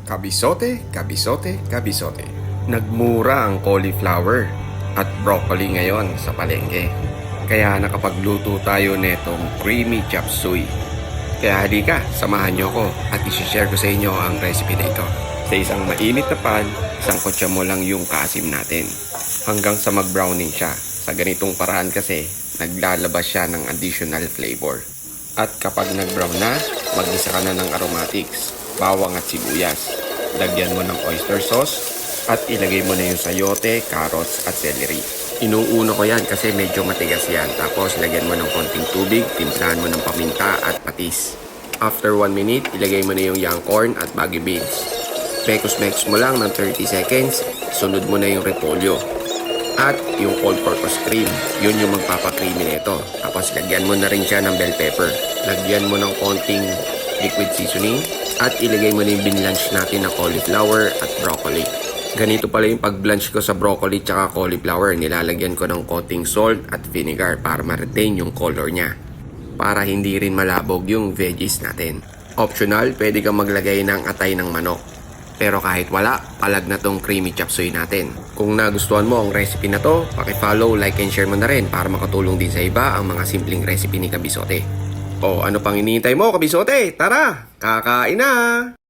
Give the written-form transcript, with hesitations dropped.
Kabisote, kabisote, kabisote. Nagmura ang cauliflower at broccoli ngayon sa palengke. Kaya nakapagluto tayo netong creamy chop suey. Kaya halika, samahan nyo ko at isi-share ko sa inyo ang recipe na ito. Sa isang mainit na pan, isang kutsa mo lang yung kaasim natin. Hanggang sa mag-browning siya. Sa ganitong paraan kasi, naglalabas siya ng additional flavor. At kapag nag-brown na, mag-isa ka na ng aromatics, bawang at sibuyas. Lagyan mo ng oyster sauce at ilagay mo na yung sayote, carrots at celery. Inuuna ko yan kasi medyo matigas yan. Tapos lagyan mo ng konting tubig, timplahan mo ng paminta at patis. After 1 minute, ilagay mo na yung young corn at baggy beans. Mekos-mekos mo lang ng 30 seconds, sunod mo na yung repolyo. At yung all-purpose cream, yun yung magpapakreamy nito. Tapos lagyan mo na rin siya ng bell pepper. Lagyan mo ng konting liquid seasoning at ilagay mo na yung binlanch natin na cauliflower at broccoli. Ganito pala yung pag-blanch ko sa broccoli tsaka cauliflower. Nilalagyan ko ng konting salt at vinegar para ma-retain yung color niya. Para hindi rin malabog yung veggies natin. Optional, pwede kang maglagay ng atay ng manok. Pero kahit wala, palag na tong creamy chop suey natin. Kung nagustuhan mo ang recipe na to, paki-follow, like and share mo na rin para makatulong din sa iba ang mga simpleng recipe ni Kabisote. O ano pang hinihintay mo, Kabisote? Tara, kakain na!